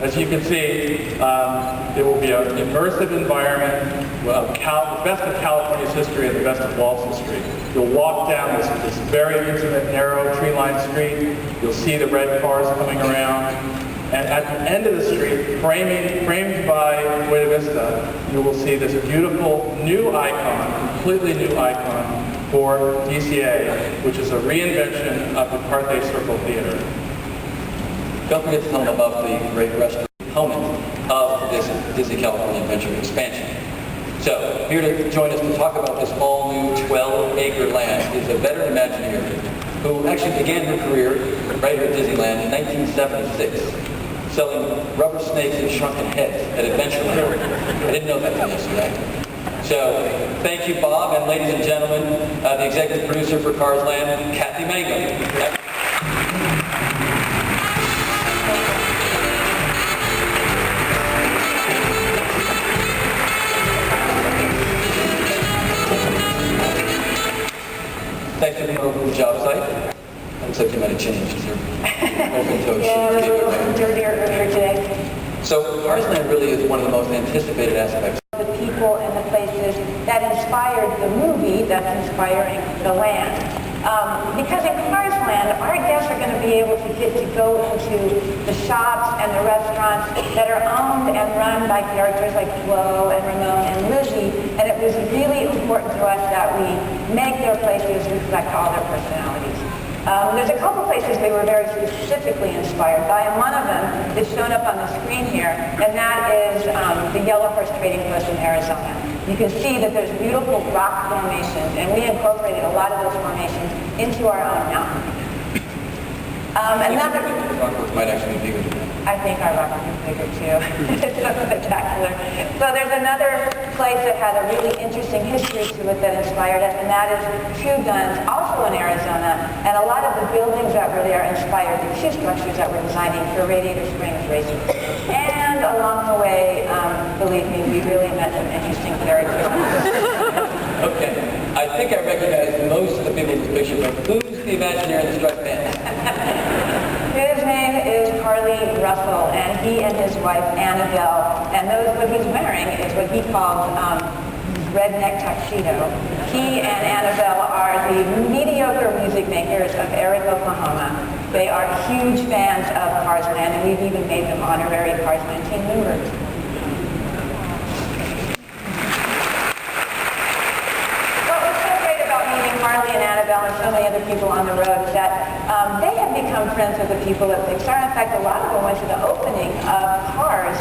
As you can see, it will be an immersive environment, the best of California's history and the best of Walt's history. You'll walk down this very intimate, narrow, tree-lined street. You'll see the red cars coming around. And at the end of the street, framed by Buena Vista, you will see this beautiful new icon, completely new icon for DCA, which is a reinvention of the Carthay Circle Theater. Don't forget to tell them about the great restaurant component of this Disney California Adventure expansion. So, here to join us to talk about this all-new 12-acre land is a veteran Imagineer who actually began her career right here at Disneyland in 1976, selling rubber snakes and shrunken heads at Adventureland. I didn't know that till yesterday. So, thank you, Bob, and ladies and gentlemen, the executive producer for Cars Land, Kathy Mangum. Thanks for coming over to the job site. Looks like you might have changed your open-toed Yeah, it was a little dirtier earlier today. So Cars Land really is one of the most anticipated aspects. The people and the places that inspired the movie that's inspiring the land. Because in Cars Land, our guests are going to be able to get to go into the shops and the restaurants that are owned and run by characters like Flo and Ramon and Lizzie, and it was really important to us that we make their places reflect all their personalities. There's a couple places they were very specifically inspired by, and one of them is shown up on the screen here, and that is the Yellow Horse Trading Post in Arizona. You can see that there's beautiful rock formations, and we incorporated a lot of those formations into our own mountain. Another Rockworks might actually be bigger than that. I think our rock is bigger too. It's so spectacular. So there's another place that had a really interesting history to it that inspired us, and that is True Guns, also in Arizona. And a lot of the buildings that were there inspired the shoe structures that we're designing for Radiator Springs racing. And along the way, believe me, we really met some interesting characters. Okay, I think I recognize most of the people in this picture, but who's the Imagineer in the striped pants? His name is Harley Russell, and he and his wife Annabelle, and what he's wearing is what he calls redneck tuxedo. He and Annabelle are the mediocre music makers of Eric, Oklahoma. They are huge fans of Cars Land, and we've even made them honorary Cars Land team members. Harley and Annabelle and so many other people on the road is that they have become friends with the people at Pixar. In fact, a lot of them went to the opening of Cars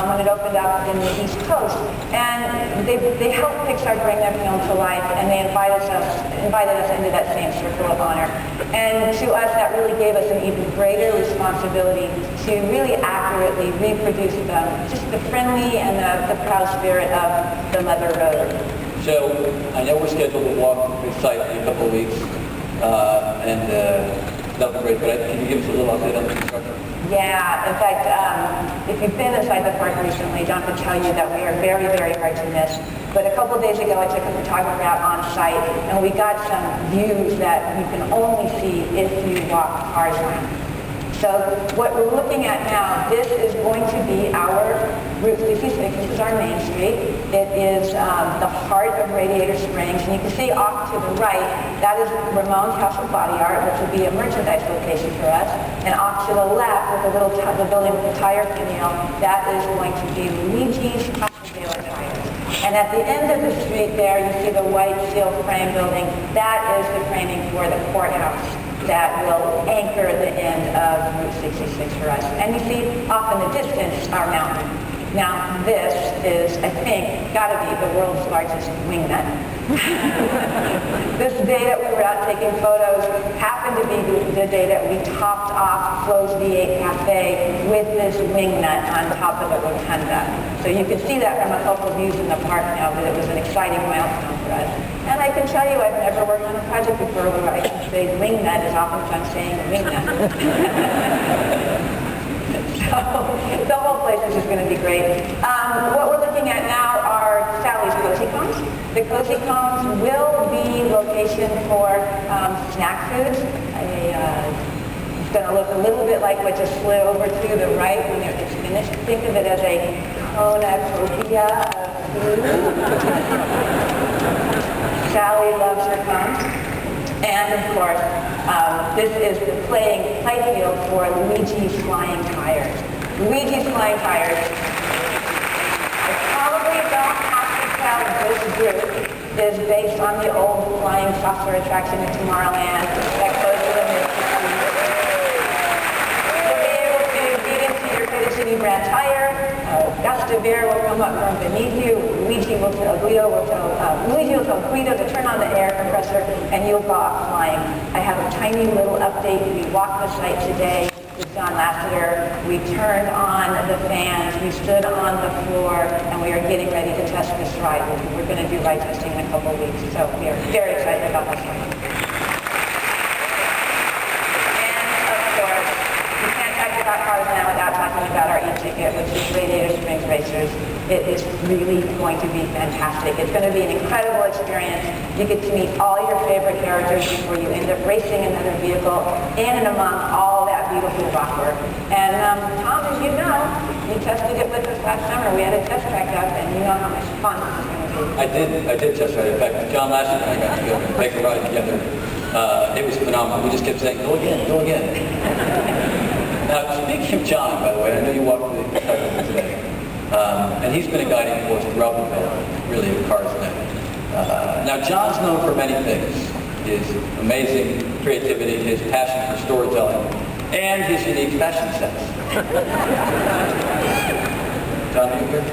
when it opened up in the East Coast. And they helped Pixar bring their film to life, and they invited us into that same circle of honor. And to us, that really gave us an even greater responsibility to really accurately reproduce just the friendly and the proud spirit of the Mother Road. So, I know we're scheduled to walk the site in a couple of weeks, and that'll be great, but can you give us a little update on the construction? Yeah, in fact, if you've been inside the park recently, John can tell you that we are very, very hard to miss. But a couple of days ago, I took a photographer out on site, and we got some views that you can only see if you walk Cars Land. So what we're looking at now, this is going to be our Route 66. This is our main street. It is the heart of Radiator Springs. And you can see off to the right, that is Ramon's House of Body Art, which will be a merchandise location for us. And off to the left, with the building with the tire canal, that is going to be Luigi's Dealer Tires. And at the end of the street there, you see the white steel frame building. That is the framing for the courthouse that will anchor the end of Route 66 for us. And you see off in the distance our mountain. Now this is, I think, gotta be the world's largest wingnut. This day that we were out taking photos happened to be the day that we topped off Flo's V8 Cafe with this wingnut on top of the rotunda. So you can see that from a couple of views in the park now, that it was an exciting milestone for us. And I can tell you, I've never worked on a project before where I can say wingnut as often as I'm saying wingnut. So the whole place is just going to be great. What we're looking at now are Sally's Cozy Cones. The Cozy Cones will be location for snack foods. It's going to look a little bit like what just flew over to the right when it's think of it as a cornucopia of food. Sally loves her cones. And of course, this is the play field for Luigi's Flying Tires. Luigi's Flying Tires. I probably don't have to tell this group is based on the old flying saucer attraction in Tomorrowland that closed in the mid-60s. You'll be able to get into your Credit City brand tire. Gusta Bear will come up from beneath you. Luigi will tell Guido to turn on the air compressor, and you'll go off flying. I have a tiny little update. We walked the site today with John Lasseter. We turned on the fans. We stood on the floor, and we are getting ready to test this ride. We're going to do ride testing in a couple of weeks, so we are very excited about this one. Cars now without talking about our e-ticket, which is Radiator Springs Racers. It is really going to be fantastic. It's going to be an incredible experience. You get to meet all your favorite characters before you end up racing another vehicle in and among all that beautiful rock work. And Tom, as you know, you tested it with us last summer. We had a test track up, and you know how much fun this is going to be. I did test ride. In fact, John Lasseter and I got to go and take a ride together. It was phenomenal. We just kept saying, go again, go again. Now, speaking of John, by the way, I know you walked through the site with me today, and he's been a guiding force throughout the event, really, in Cars Net. Now, John's known for many things: his amazing creativity, his passion for storytelling, and his unique fashion sense. John, are you here?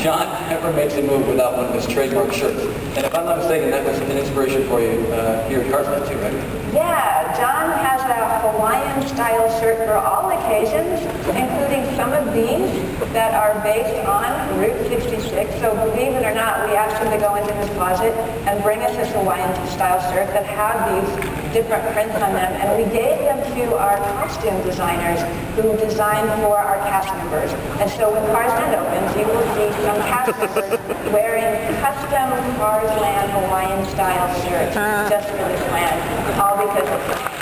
John never makes a move without one of his trademark shirts. And if I'm not mistaken, that was an inspiration for you here at Cars Net too, right? Yeah, John has a Hawaiian-style shirt for all occasions, including some of these that are based on Route 66. So believe it or not, we asked him to go into his closet and bring us this Hawaiian-style shirt that have these different prints on them, and we gave them to our costume designers who designed for our cast members. And so when Cars Net opens, you will see some cast members wearing custom Cars Land Hawaiian-style shirts just for this land, all because of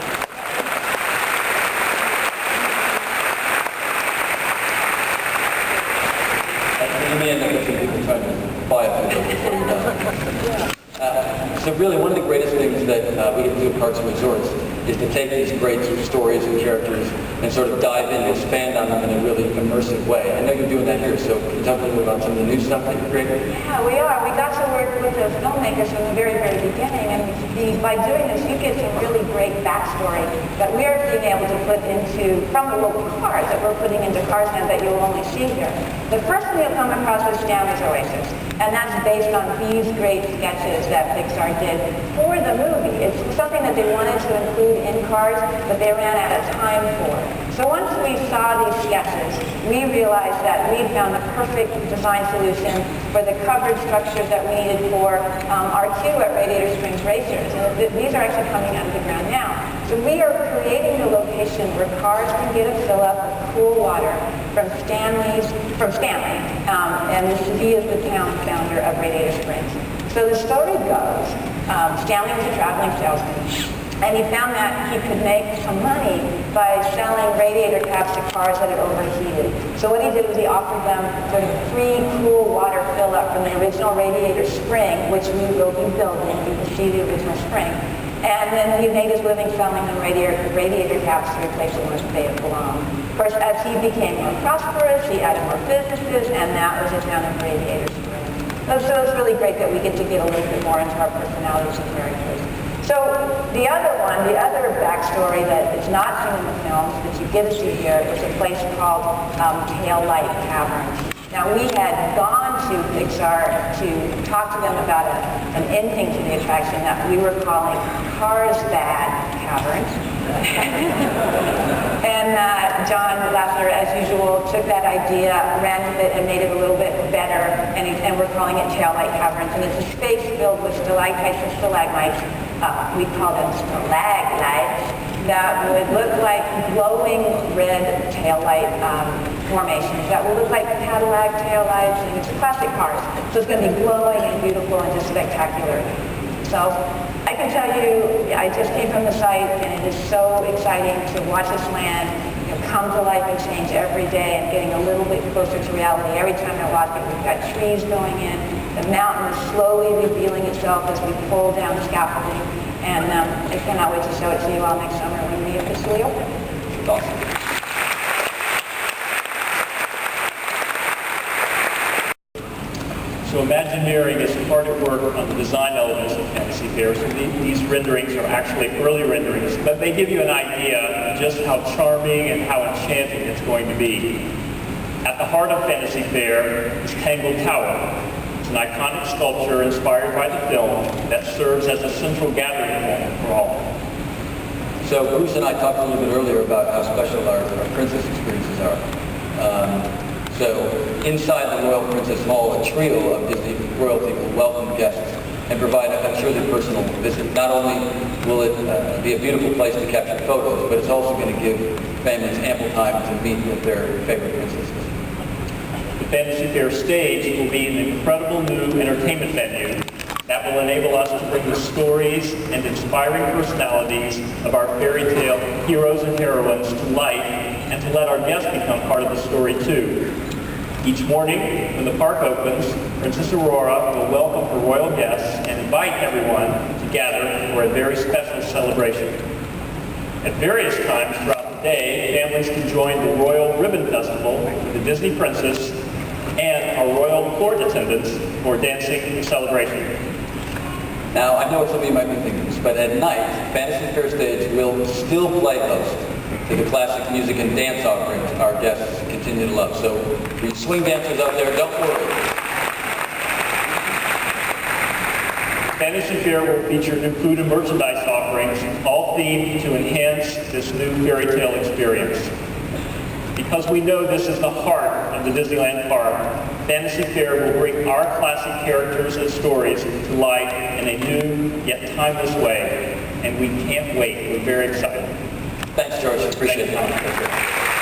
You may end up with some people trying to buy a photo before you're done. So really, one of the greatest things that we get to do at Parks and Resorts is to take these great stories and characters and sort of dive in, expand on them in a really immersive way. I know you're doing that here, so can you talk a little bit about some of the new stuff that you're creating? Yeah, we are. We got to work with the filmmakers from the very, very beginning, and by doing this, you get some really great backstory that we are being able to put into, from the local cars that we're putting into Cars Net that you'll only see here. The first thing you'll come across is Stanley's Oasis, and that's based on these great sketches that Pixar did for the movie. It's something that they wanted to include in Cars, but they ran out of time for. So once we saw these sketches, we realized that we'd found the perfect design solution for the coverage structures that we needed for our queue at Radiator Springs Racers. And these are actually coming out of the ground now. So we are creating a location where cars can get a fill up of cool water from Stanley, and he is the town founder of Radiator Springs. So the story goes, Stanley was a traveling salesman, and he found that he could make some money by selling radiator caps to cars that had overheated. So what he did was he offered them sort of free cool water fill up from the original Radiator Spring, which we will be building. You can see the original spring. And then he made his living selling them radiator caps to replace the ones they had blown. Of course, as he became more prosperous, he added more businesses, and that was the town of Radiator Springs. So it's really great that we get to get a little bit more into our personalities and characters. So the other backstory that is not seen in the films that you get to see here is a place called Tail Light Caverns. Now we had gone to Pixar to talk to them about an ending to the attraction that we were calling Cars Bad Caverns. And John Lasseter, as usual, took that idea, ran with it, and made it a little bit better, and we're calling it Tail Light Caverns. And it's a space filled with stalactites and stalagmites. We call them stalaglites that would look like glowing red taillight formations that will look like Cadillac taillights, and it's classic cars. So it's going to be glowing and beautiful and just spectacular. So I can tell you, I just came from the site, and it is so exciting to watch this land come to life and change every day and getting a little bit closer to reality. Every time I walk it, we've got trees going in. The mountain is slowly revealing itself as we pull down the scaffolding. And I cannot wait to show it to you all next summer when we officially open. It's awesome. So Imagineering is hard at work on the design elements of Fantasy Fair. So these renderings are actually early renderings, but they give you an idea of just how charming and how enchanting it's going to be. At the heart of Fantasy Fair is Tangled Tower. It's an iconic sculpture inspired by the film that serves as a central gathering point for all. So Bruce and I talked a little bit earlier about how special our princess experiences are. So inside the Royal Princess Hall, a trio of Disney royalty will welcome guests and provide a truly personal visit. Not only will it be a beautiful place to capture photos, but it's also going to give families ample time to meet with their favorite princesses. The Fantasy Fair stage will be an incredible new entertainment venue that will enable us to bring the stories and inspiring personalities of our fairy tale heroes and heroines to life, and to let our guests become part of the story too. Each morning, when the park opens, Princess Aurora will welcome her royal guests and invite everyone to gather for a very special celebration. At various times throughout the day, families can join the Royal Ribbon Festival with the Disney Princess and our royal court attendants for dancing and celebration. Now, I know what some of you might be thinking, but at night, Fantasy Fair stage will still play host to the classic music and dance offerings our guests continue to love. So, for you swing dancers out there, don't worry. Fantasy Fair will feature new food and merchandise offerings, all themed to enhance this new fairy tale experience. Because we know this is the heart of the Disneyland park, Fantasy Fair will bring our classic characters and stories to life in a new yet timeless way, and we can't wait. We're very excited. Thanks, George. Appreciate it. Thank you.